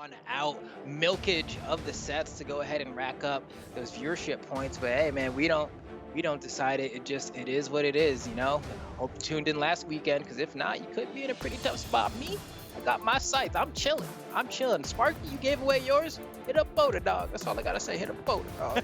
drawn out milkage of the sets to go ahead and rack up those viewership points. But hey, man, we don't decide it. It is what it is, you know. Hope you tuned in last weekend, because if not, you could be in a pretty tough spot. Me, I got my sights. I'm chilling. I'm chilling. Sparky, you gave away yours. Hit up Boda, dog. That's all I gotta say. Hit up Boda, dog.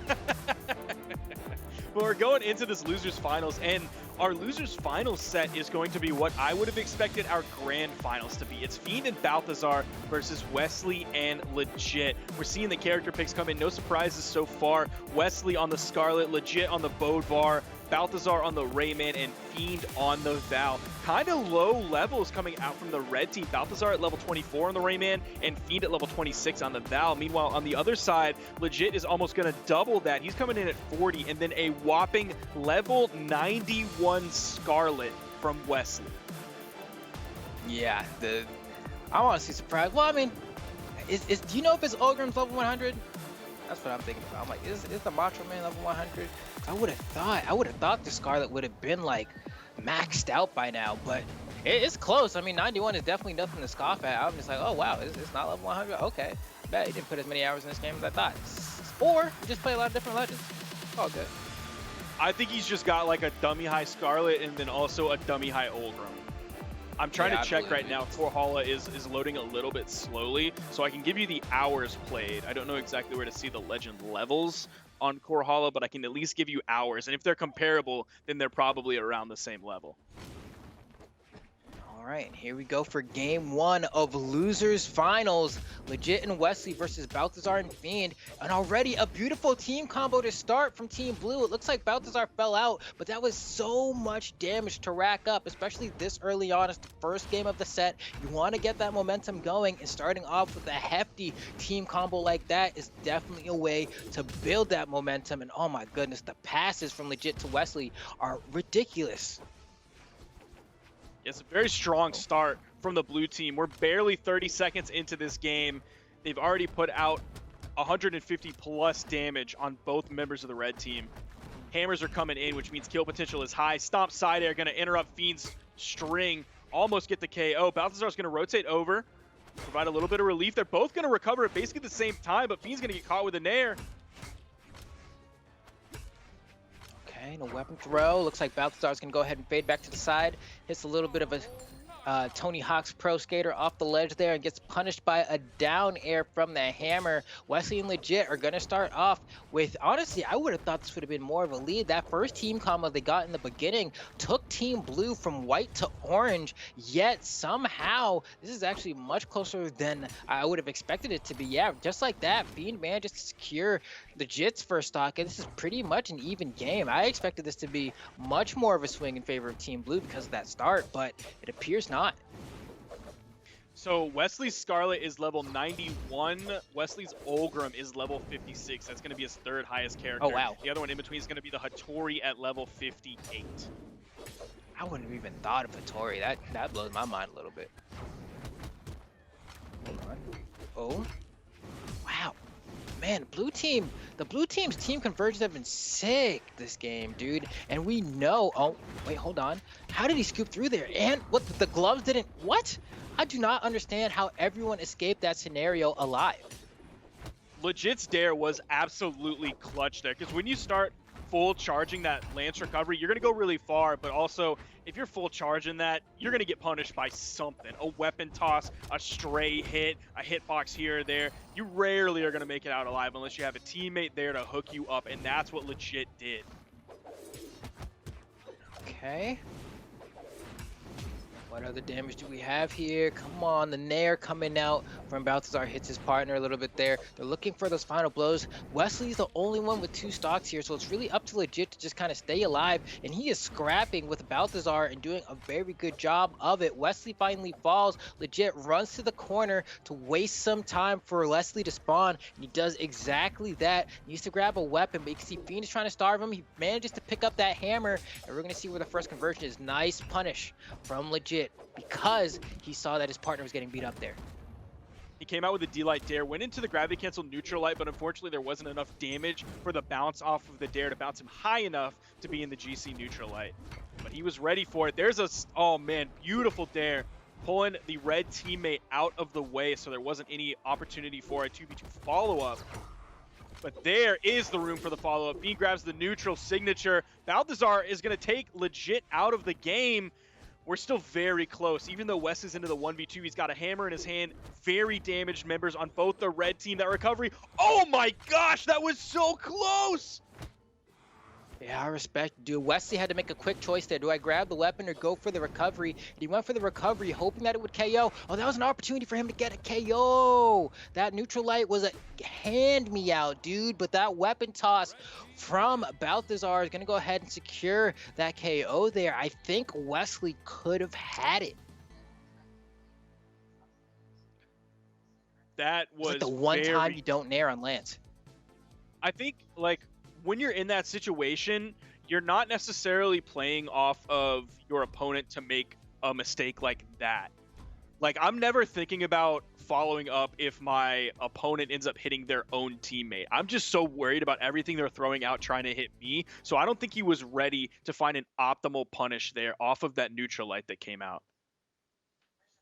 But we're going into this losers finals, and our losers finals set is going to be what I would have expected our grand finals to be. It's Fiend and Balthazar versus Wesley and Legit. We're seeing the character picks come in, no surprises so far. Wesley on the Scarlet, Legit on the Bodvar, Balthazar on the Rayman, and Fiend on the Val. Kind of low levels coming out from the red team. Balthazar at level 24 on the Rayman, and Fiend at level 26 on the Val. Meanwhile, on the other side, Legit is almost going to double that. He's coming in at 40, and then a whopping level 91 Scarlet from Wesley. Yeah, I'm honestly surprised. Well, I mean, do you know if it's Ogrim's level 100? That's what I'm thinking about. I'm like, is the Macho Man level 100? I would have thought the Scarlet would have been like maxed out by now, but it's close. I mean, 91 is definitely nothing to scoff at. I'm just like, oh wow, it's not level 100. Okay, bet he didn't put as many hours in this game as I thought. Or just play a lot of different legends. It's all good. I think he's just got like a dummy high Scarlet and then also a dummy high Olgrim. I'm trying to check right now. Brawlhalla is loading a little bit slowly, so I can give you the hours played. I don't know exactly where to see the legend levels on Brawlhalla, but I can at least give you hours. And if they're comparable, then they're probably around the same level. All right, here we go for game one of losers finals. Legit and Wesley versus Balthazar and Fiend. And already a beautiful team combo to start from Team Blue. It looks like Balthazar fell out, but that was so much damage to rack up, especially this early on. It's the first game of the set. You want to get that momentum going, and starting off with a hefty team combo like that is definitely a way to build that momentum. And oh my goodness, the passes from Legit to Wesley are ridiculous. It's a very strong start from the blue team. We're barely 30 seconds into this game. They've already put out 150 plus damage on both members of the red team. Hammers are coming in, which means kill potential is high. Stomp side air, going to interrupt Fiend's string. Almost get the KO. Balthazar's going to rotate over, provide a little bit of relief. They're both going to recover at basically the same time, but Fiend's going to get caught with a nair. Okay, no weapon throw. Looks like Balthazar's gonna go ahead and fade back to the side. Hits a little bit of a Tony Hawk's Pro Skater off the ledge there and gets punished by a down air from the hammer. Wesley and Legit are gonna start off with, honestly, I would have thought this would have been more of a lead. That first team combo they got in the beginning took Team Blue from white to orange, yet somehow this is actually much closer than I would have expected it to be. Yeah, just like that, Fiend managed to secure Legit's first stock, and this is pretty much an even game. I expected this to be much more of a swing in favor of Team Blue because of that start, but it appears not. So Wesley's Scarlet is level 91. Wesley's Olgrim is level 56. That's going to be his third highest character. Oh, wow. The other one in between is going to be the Hattori at level 58. I wouldn't have even thought of Hattori. That blows my mind a little bit. Hold on. Oh. Wow. Man, the blue team's team conversions have been sick this game, dude. And we know, oh, wait, hold on. How did he scoop through there? And what, the gloves didn't, what? I do not understand how everyone escaped that scenario alive. Legit's dare was absolutely clutch there, because when you start full charging that lance recovery, you're going to go really far, but also if you're full charging that, you're going to get punished by something. A weapon toss, a stray hit, a hitbox here or there. You rarely are going to make it out alive unless you have a teammate there to hook you up, and that's what Legit did. Okay. What other damage do we have here? Come on, the nair coming out from Balthazar hits his partner a little bit there. They're looking for those final blows. Wesley's the only one with 2 stocks here, so it's really up to Legit to just kind of stay alive, and he is scrapping with Balthazar and doing a very good job of it. Wesley finally falls. Legit runs to the corner to waste some time for Wesley to spawn, and he does exactly that. He needs to grab a weapon, but you can see Fiend is trying to starve him. He manages to pick up that hammer, and we're going to see where the first conversion is. Nice punish from Legit, because he saw that his partner was getting beat up there. He came out with a D-Light dare, went into the gravity cancel neutral light, but unfortunately there wasn't enough damage for the bounce off of the dare to bounce him high enough to be in the GC neutral light. But he was ready for it. There's a, oh man, beautiful dare pulling the red teammate out of the way so there wasn't any opportunity for a 2v2 follow-up. But there is the room for the follow-up. Fiend grabs the neutral signature. Balthazar is going to take Legit out of the game. We're still very close. Even though Wes is into the 1v2, he's got a hammer in his hand. Very damaged members on both the red team. That recovery. Oh my gosh, that was so close! Yeah, I respect. Dude, Wesley had to make a quick choice there. Do I grab the weapon or go for the recovery? And he went for the recovery, hoping that it would KO. Oh, that was an opportunity for him to get a KO. That neutral light was a hand me out, dude. But that weapon toss from Balthazar is going to go ahead and secure that KO there. I think Wesley could have had it. That was like the one time you don't nair on Lance. I think, like, when you're in that situation, you're not necessarily playing off of your opponent to make a mistake like that. Like, I'm never thinking about following up if my opponent ends up hitting their own teammate. I'm just so worried about everything they're throwing out trying to hit me. So I don't think he was ready to find an optimal punish there off of that neutral light that came out.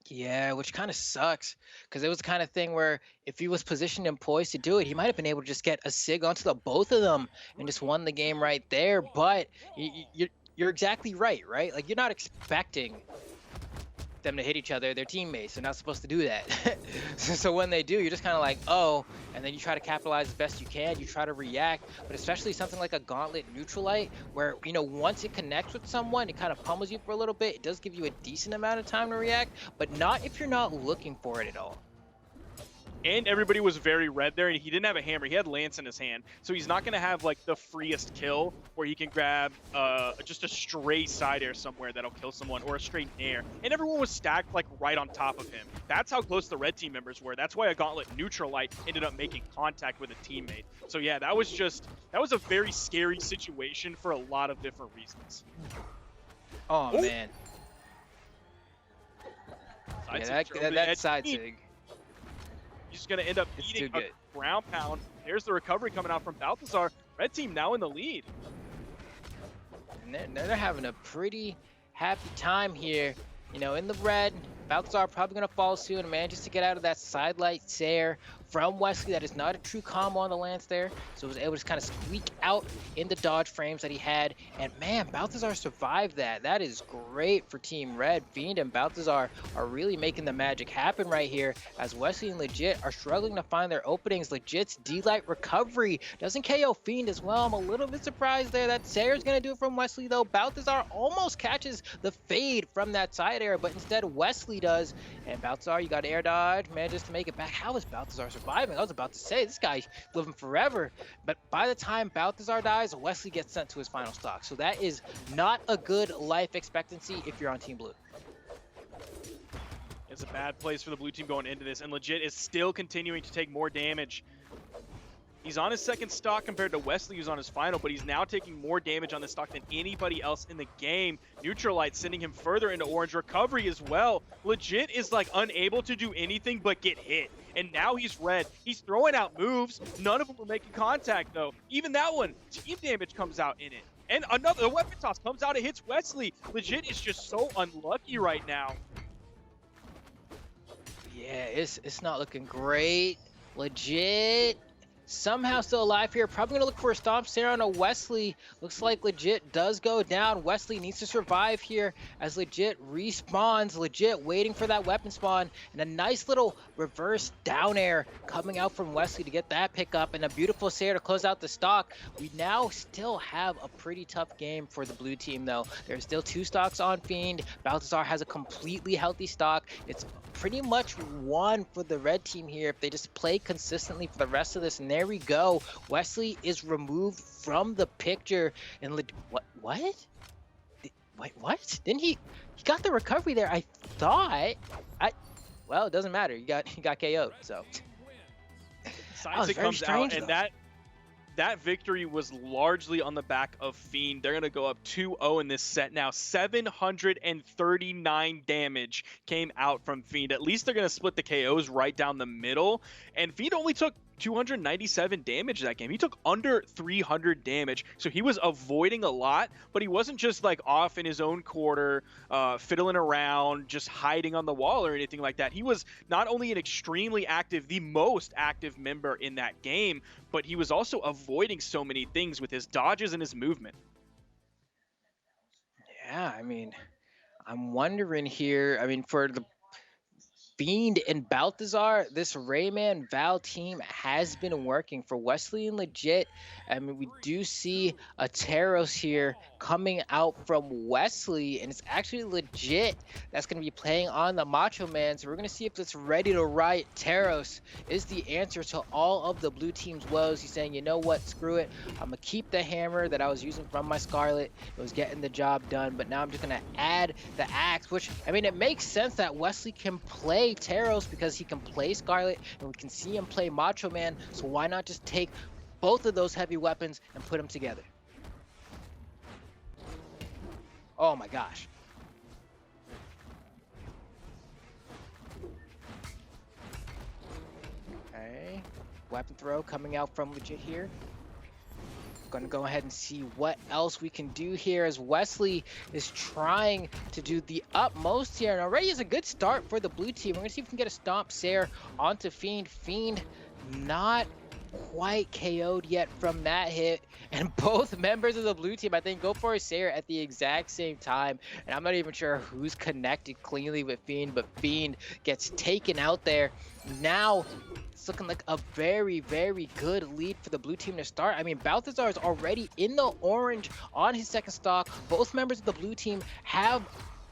Yeah, which kind of sucks because it was the kind of thing where if he was positioned and poised to do it, he might have been able to just get a sig onto the both of them and just won the game right there. But you're exactly right? Like, you're not expecting them to hit each other. They're teammates. They're not supposed to do that. So when they do, you're just kind of like, oh, and then you try to capitalize as best you can. You try to react, but especially something like a gauntlet neutral light where, you know, once it connects with someone, it kind of pummels you for a little bit. It does give you a decent amount of time to react, but not if you're not looking for it at all. And everybody was very red there, and he didn't have a hammer. He had Lance in his hand, so he's not going to have, like, the freest kill where he can grab just a stray side air somewhere that'll kill someone, or a straight nair. And everyone was stacked, like, right on top of him. That's how close the red team members were. That's why a gauntlet neutral light ended up making contact with a teammate. So, yeah, that was a very scary situation for a lot of different reasons. Oh, ooh, man. Yeah, that side sig. He's going to end up eating a ground pound. There's the recovery coming out from Balthazar. Red team now in the lead. And they're having a pretty happy time here. You know, in the red, Balthazar probably going to fall soon and manages to get out of that side light Sair from Wesley. That is not a true combo on the Lance there. So was able to kind of squeak out in the dodge frames that he had. And man, Balthazar survived that. That is great for Team Red. Fiend and Balthazar are really making the magic happen right here as Wesley and Legit are struggling to find their openings. Legit's D-Light recovery doesn't KO Fiend as well. I'm a little bit surprised there that Sair's going to do it from Wesley though. Balthazar almost catches the fade from that side air, but instead Wesley does. And Balthazar, you got air dodge, manages to make it back. How is Balthazar surviving? I was about to say, this guy's living forever. But by the time Balthazar dies, Wesley gets sent to his final stock. So that is not a good life expectancy if you're on Team Blue. It's a bad place for the blue team going into this, and Legit is still continuing to take more damage. He's on his second stock compared to Wesley, who's on his final, but he's now taking more damage on this stock than anybody else in the game. Neutral Light sending him further into orange. Recovery as well. Legit is like unable to do anything but get hit. And now he's red. He's throwing out moves. None of them are making contact, though. Even that one, team damage comes out in it. And another weapon toss comes out and hits Wesley. Legit is just so unlucky right now. Yeah, it's not looking great. Legit somehow still alive here. Probably gonna look for a stomp Sair on a Wesley. Looks like Legit does go down. Wesley needs to survive here as Legit respawns. Legit waiting for that weapon spawn, and a nice little reverse down air coming out from Wesley to get that pickup, and a beautiful Sair to close out the stock. We now still have a pretty tough game for the blue team though. There's still 2 stocks on Fiend. Balthazar has a completely healthy stock. It's pretty much won for the red team here if they just play consistently for the rest of this. And there we go. Wesley is removed from the picture. And what? Wait, what? Didn't he got the recovery there? I thought. Well, it doesn't matter. He got KO'd. So. Science comes out, and that victory was largely on the back of Fiend. They're going to go up 2-0 in this set now. 739 damage came out from Fiend. At least they're going to split the KOs right down the middle. And Fiend only took 297 damage that game. He took under 300 damage, so he was avoiding a lot, but he wasn't just like off in his own quarter, fiddling around, just hiding on the wall or anything like that. He was not only an extremely active, the most active member in that game, but he was also avoiding so many things with his dodges and his movement. Yeah, I mean, I'm wondering here. I mean, for the Fiend and Balthazar, this Rayman Val team has been working for Wesley and Legit. I mean, we do see a Taros here coming out from Wesley, and it's actually Legit that's going to be playing on the Macho Man. So we're going to see if it's ready to riot. Taros is the answer to all of the blue team's woes. He's saying, you know what, screw it. I'm going to keep the hammer that I was using from my Scarlet. It was getting the job done, but now I'm just going to add the axe, which, I mean, it makes sense that Wesley can play Taros because he can play Scarlet and we can see him play Macho Man, so why not just take both of those heavy weapons and put them together? Oh my gosh. Okay, weapon throw coming out from Legit here. Going to go ahead and see what else we can do here as Wesley is trying to do the utmost here, and already is a good start for the blue team. We're going to see if we can get a stomp Sayer onto Fiend. Fiend not quite KO'd yet from that hit, and both members of the blue team, I think, go for a Sayer at the exact same time, and I'm not even sure who's connected cleanly with Fiend, but Fiend gets taken out there. Now it's looking like a very, very good lead for the blue team to start. I mean, Balthazar is already in the orange on his second stock. Both members of the blue team have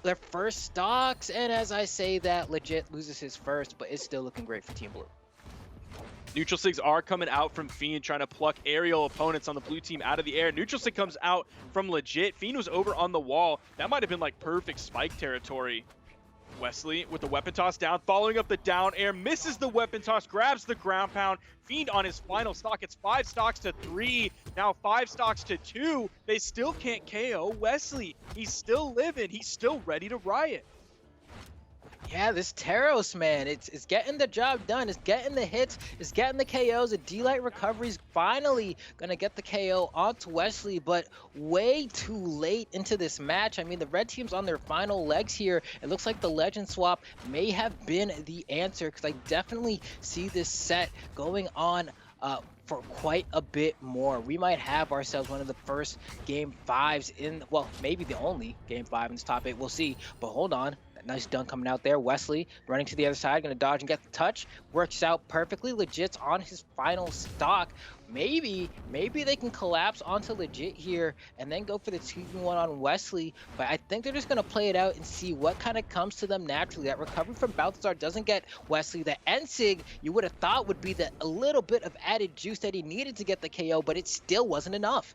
their first stocks, and as I say that, Legit loses his first, but it's still looking great for Team Blue. Neutral Sigs are coming out from Fiend, trying to pluck aerial opponents on the blue team out of the air. Neutral Sig comes out from Legit. Fiend was over on the wall. That might have been like perfect spike territory. Wesley with the weapon toss down, following up the down air, misses the weapon toss, grabs the ground pound. Fiend on his final stock. It's 5 stocks to 3, now 5 stocks to 2. They still can't KO Wesley. He's still living. He's still ready to riot. Yeah, this Taros, man, it's getting the job done. It's getting the hits. It's getting the KOs. The D-Light recovery's finally going to get the KO onto Wesley, but way too late into this match. I mean, the red team's on their final legs here. It looks like the legend swap may have been the answer, because I definitely see this set going on for quite a bit more. We might have ourselves one of the first game 5s in, well, maybe the only game 5 in this top 8. We'll see, but hold on. Nice dunk coming out there. Wesley running to the other side, going to dodge and get the touch. Works out perfectly. Legit's on his final stock. Maybe they can collapse onto Legit here and then go for the 2v1 on Wesley. But I think they're just going to play it out and see what kind of comes to them naturally. That recovery from Balthazar doesn't get Wesley. The N-Sig you would have thought would be a little bit of added juice that he needed to get the KO, but it still wasn't enough.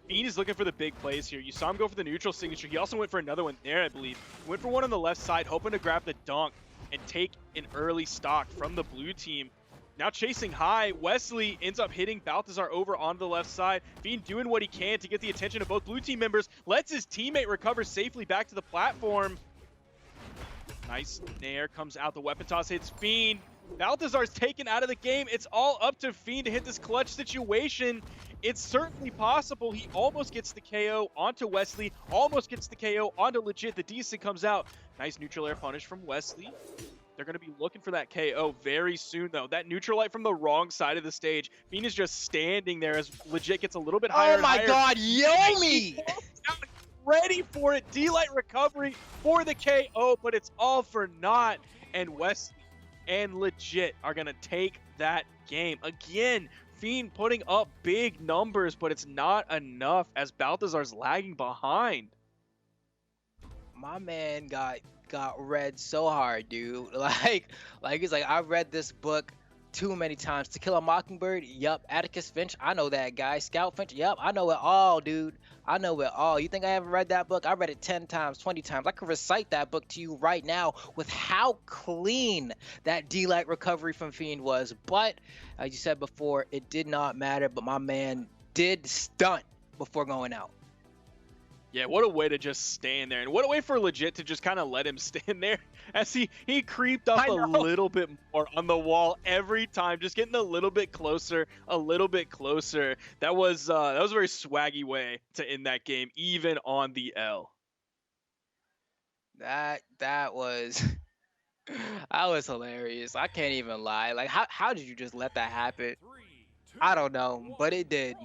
Fiend is looking for the big plays here. You saw him go for the neutral signature. He also went for another one there, I believe. Went for one on the left side, hoping to grab the dunk and take an early stock from the blue team. Now chasing high, Wesley ends up hitting Balthazar over on the left side. Fiend doing what he can to get the attention of both blue team members. Lets his teammate recover safely back to the platform. Nice nair comes out. The weapon toss hits Fiend. Balthazar's taken out of the game. It's all up to Fiend to hit this clutch situation. It's certainly possible. He almost gets the KO onto Wesley, almost gets the KO onto Legit. The decent comes out. Nice neutral air punish from Wesley. They're going to be looking for that KO very soon, though. That neutral light from the wrong side of the stage. Fiend is just standing there as Legit gets a little bit higher. Oh my God, Yomi! Ready for it. D-Light recovery for the KO, but it's all for naught. And Wesley and Legit are going to take that game. Again, Fiend putting up big numbers, but it's not enough as Balthazar's lagging behind. My man got read so hard, dude. Like he's like, I've read this book too many times. To Kill a Mockingbird, yup. Atticus Finch, I know that guy. Scout Finch, yup. I know it all, dude. I know it all. You think I haven't read that book? I read it 10 times, 20 times. I could recite that book to you right now with how clean that D-Light recovery from Fiend was. But, as you said before, it did not matter. But my man did stunt before going out. Yeah, what a way to just stand there. And what a way for Legit to just kind of let him stand there as he creeped up I a know. little bit more on the wall every time, just getting a little bit closer, a little bit closer. That was a very swaggy way to end that game, even on the L. That was that was hilarious. I can't even lie. Like how did you just let that happen? I don't know, but it did.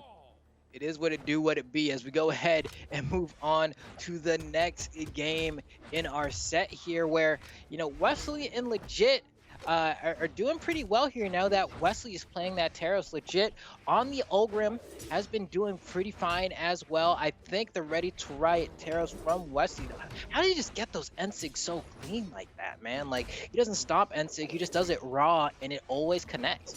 It is what it do, what it be, as we go ahead and move on to the next game in our set here, where, you know, Wesley and Legit are doing pretty well here now that Wesley is playing that Taros. Legit on the Ulgrim has been doing pretty fine as well. I think they're ready to riot Taros from Wesley. How did he just get those NSIGs so clean like that, man? Like, he doesn't stop NSIG, he just does it raw, and it always connects.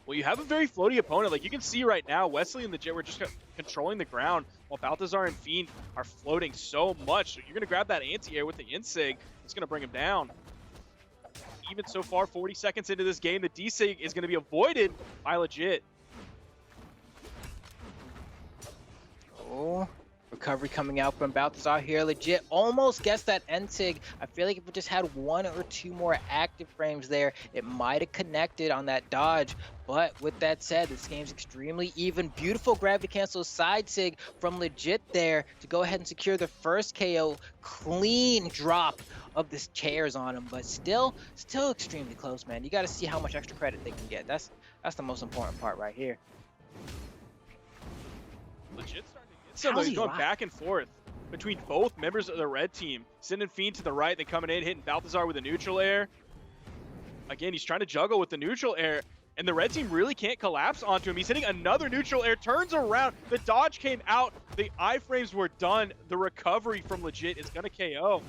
Well, you have a very floaty opponent. Like, you can see right now, Wesley and Legit were just controlling the ground, while Balthazar and Fiend are floating so much. So you're going to grab that anti-air with the Insig. It's going to bring him down. Even so far, 40 seconds into this game, the D-Sig is going to be avoided by Legit. Oh, recovery coming out from Balthazar here. Legit almost gets that NSIG. I feel like if it just had 1 or 2 more active frames there, it might have connected on that dodge. But with that said, this game's extremely even. Beautiful gravity cancel side sig from Legit there to go ahead and secure the first KO. Clean drop of the chairs on him, but still extremely close, man. You got to see how much extra credit they can get. That's the most important part right here. Legit starting to get some, he's going alive? back and forth between both members of the red team. Sending Fiend to the right, then coming in, hitting Balthazar with a neutral air. Again, he's trying to juggle with the neutral air, and the red team really can't collapse onto him. He's hitting another neutral air, turns around, the dodge came out, the iframes were done, the recovery from Legit is going to KO.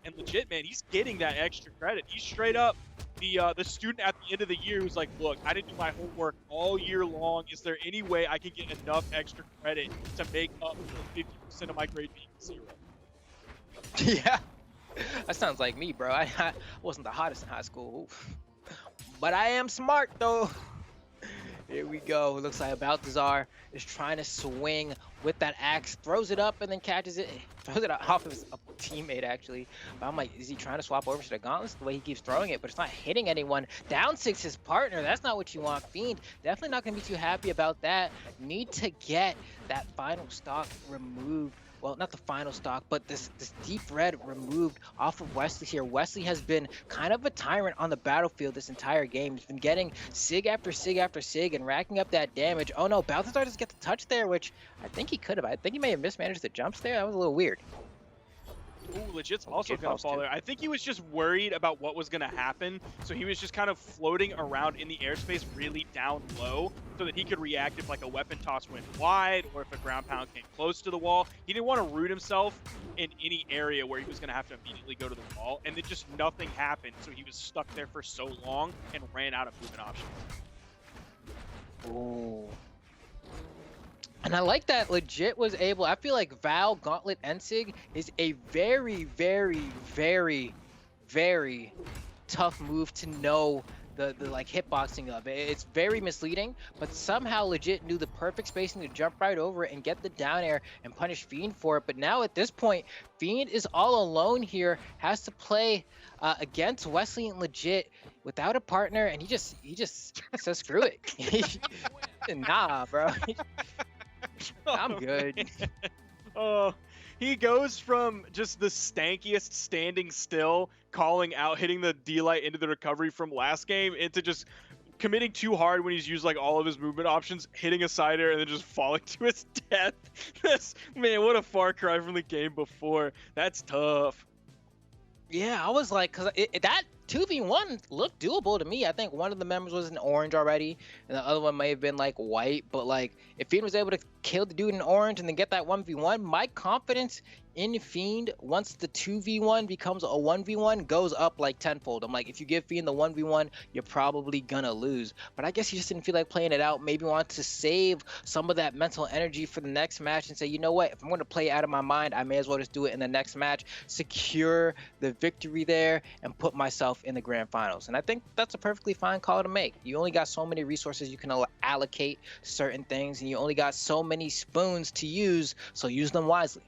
And Legit, man, he's getting that extra credit. He's straight up the student at the end of the year who's like, look, I didn't do my homework all year long. Is there any way I can get enough extra credit to make up for 50% of my grade being 0? Yeah, that sounds like me, bro. I wasn't the hottest in high school, but I am smart though. Here we go. It looks like Balthazar is trying to swing with that axe, throws it up and then catches it, throws it off of his teammate actually. But I'm like, is he trying to swap over to the gauntlets the way he keeps throwing it? But it's not hitting anyone. Down 6 his partner. That's not what you want. Fiend definitely not going to be too happy about that. Need to get that final stock removed. Well, not the final stock, but this deep red removed off of Wesley here. Wesley has been kind of a tyrant on the battlefield this entire game. He's been getting sig after sig after sig and racking up that damage. Oh no, Balthazar doesn't get the touch there, which I think he could have. I think he may have mismanaged the jumps there. That was a little weird. Ooh, Legit's also gonna fall there. I think he was just worried about what was gonna happen, so he was just kind of floating around in the airspace really down low so that he could react if like a weapon toss went wide or if a ground pound came close to the wall. He didn't want to root himself in any area where he was gonna have to immediately go to the wall, and then just nothing happened, so he was stuck there for so long and ran out of movement options. Ooh. And I like that Legit was able, I feel like Val Gauntlet Ensig is a very, very, very, very tough move to know the like hitboxing of it. It's very misleading, but somehow Legit knew the perfect spacing to jump right over it and get the down air and punish Fiend for it. But now at this point, Fiend is all alone here, has to play against Wesley and Legit without a partner, and he just says screw it. Nah, bro. I'm good. Oh, he goes from just the stankiest standing still, calling out, hitting the D-Light into the recovery from last game, into just committing too hard when he's used like all of his movement options, hitting a side air, and then just falling to his death. Man, what a far cry from the game before. That's tough. Yeah, I was like, because that 2v1 looked doable to me. I think one of the members was in orange already, and the other one may have been like white. But like, if Fiend was able to kill the dude in orange and then get that 1v1, my confidence in Fiend once the 2v1 becomes a 1v1 goes up like tenfold. I'm like, if you give Fiend the 1v1, you're probably gonna lose. But I guess he just didn't feel like playing it out. Maybe want to save some of that mental energy for the next match and say, you know what, if I'm going to play out of my mind, I may as well just do it in the next match, secure the victory there, and put myself yourself in the grand finals. And I think that's a perfectly fine call to make. You only got so many resources you can allocate to certain things, and you only got so many spoons to use, so use them wisely.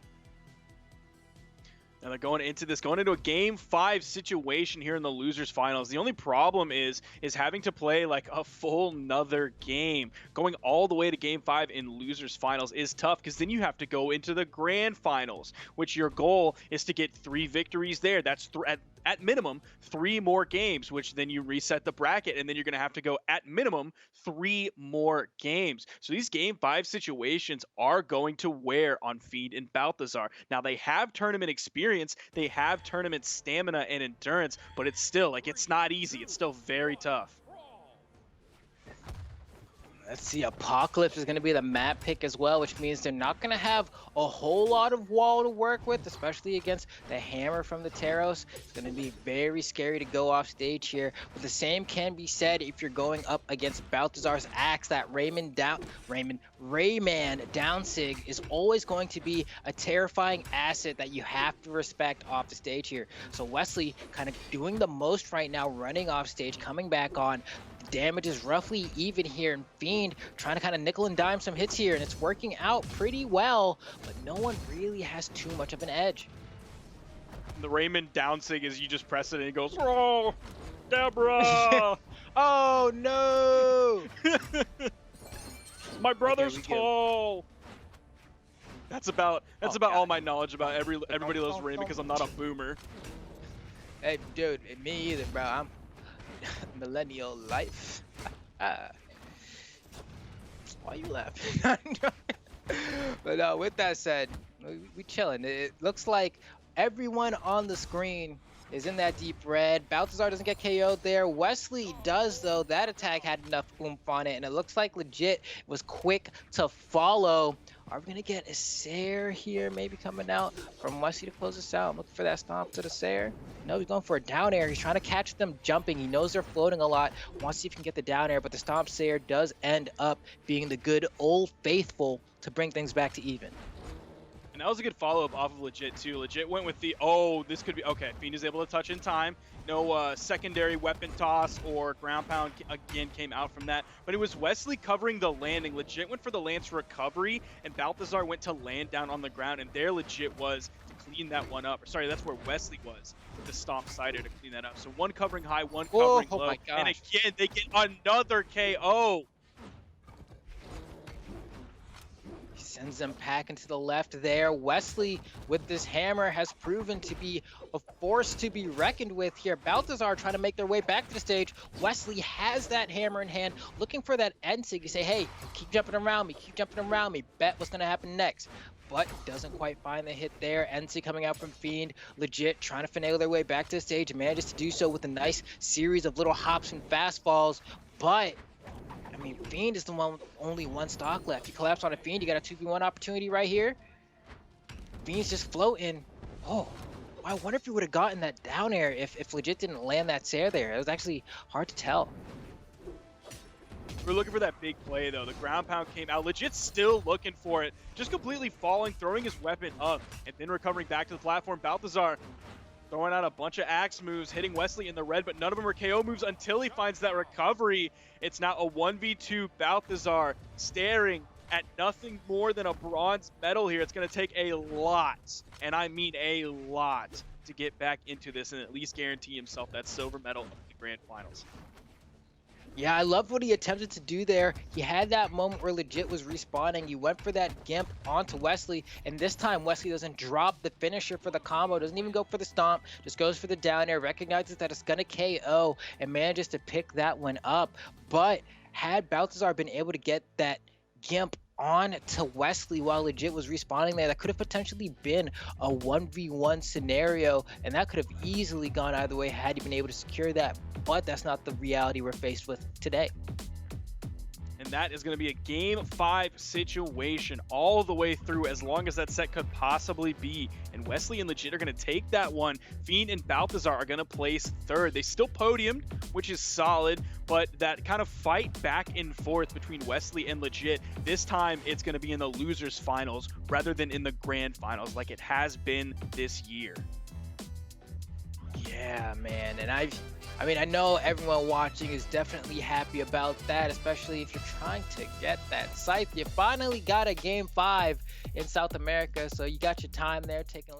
Now they're going into a game 5 situation here in the losers finals. The only problem is having to play like a full nother game. Going all the way to game 5 in losers finals is tough, because then you have to go into the grand finals, which your goal is to get 3 victories there. That's at minimum 3 more games, which then you reset the bracket, and then you're going to have to go at minimum 3 more games. So these game 5 situations are going to wear on Fiend and Balthazar. Now they have tournament experience, they have tournament stamina and endurance, but it's still like, it's not easy. It's still very tough. Let's see, Apocalypse is going to be the map pick as well, which means they're not going to have a whole lot of wall to work with, especially against the hammer from the Taros. It's going to be very scary to go off stage here. But the same can be said if you're going up against Balthazar's axe. That Rayman Downsig is always going to be a terrifying asset that you have to respect off the stage here. So Wesley kind of doing the most right now, running off stage, coming back on. Damage is roughly even here, and Fiend trying to kind of nickel and dime some hits here, and it's working out pretty well, but no one really has too much of an edge. The Raymond downsig is you just press it and it goes, "Oh, Deborah!" Oh no! My brother's tall. That's about all my knowledge about everybody loves Raymond, because I'm not a boomer. Hey, dude, me either, bro. I'm millennial life. Why you laughing? But with that said, we chilling. It looks like everyone on the screen is in that deep red. Balthazar doesn't get KO'd there. Wesley does, though. That attack had enough oomph on it, and it looks like legit was quick to follow. Are we gonna get a Sair here maybe coming out from Wesley to close this out? I'm looking for that stomp to the Sair. No, he's going for a down air. He's trying to catch them jumping. He knows they're floating a lot. Wants to see if he can get the down air, but the stomp Sair does end up being the good old faithful to bring things back to even. And that was a good follow-up off of Legit, too. Legit went with the, this could be, okay, Fiend is able to touch in time. No secondary weapon toss or ground pound again came out from that. But it was Wesley covering the landing. Legit went for the Lance recovery, and Balthazar went to land down on the ground, and there Legit was to clean that one up. Sorry, that's where Wesley was with the stomp cider to clean that up. So one covering high, one covering low. My gosh. And again, they get another KO. Sends them packing to the left there. Wesley, with this hammer, has proven to be a force to be reckoned with here. Balthazar trying to make their way back to the stage. Wesley has that hammer in hand, looking for that end sig. You say, hey, keep jumping around me, keep jumping around me. Bet what's going to happen next. But doesn't quite find the hit there. NC coming out from Fiend, legit trying to finagle their way back to the stage, and manages to do so with a nice series of little hops and fastballs. But I mean, Fiend is the one with only one stock left. You collapse on a Fiend, you got a 2v1 opportunity right here. Fiend's just floating. Oh, I wonder if he would have gotten that down air if Legit didn't land that Sair there. It was actually hard to tell. We're looking for that big play, though. The ground pound came out. Legit's still looking for it. Just completely falling, throwing his weapon up, and then recovering back to the platform. Balthazar throwing out a bunch of axe moves, hitting Wesley in the red, but none of them are KO moves until he finds that recovery. It's now a 1v2 Balthazar staring at nothing more than a bronze medal here. It's going to take a lot, and I mean a lot, to get back into this and at least guarantee himself that silver medal in the grand finals. Yeah, I love what he attempted to do there. He had that moment where Legit was respawning. He went for that Gimp onto Wesley, and this time Wesley doesn't drop the finisher for the combo, doesn't even go for the stomp, just goes for the down air, recognizes that it's gonna KO, and manages to pick that one up. But had Balthazar been able to get that Gimp on to Wesley while Legit was respawning there, that could have potentially been a 1v1 scenario, and that could have easily gone either way had he been able to secure that. But that's not the reality we're faced with today. And that is going to be a game 5 situation all the way through, as long as that set could possibly be. And Wesley and Legit are going to take that one. Fiend and Balthazar are going to place third. They still podiumed, which is solid, but that kind of fight back and forth between Wesley and Legit, this time it's going to be in the losers finals rather than in the grand finals like it has been this year. Yeah, man, and I mean, I know everyone watching is definitely happy about that, especially if you're trying to get that scythe. You finally got a game 5 in South America, so you got your time there taking a look at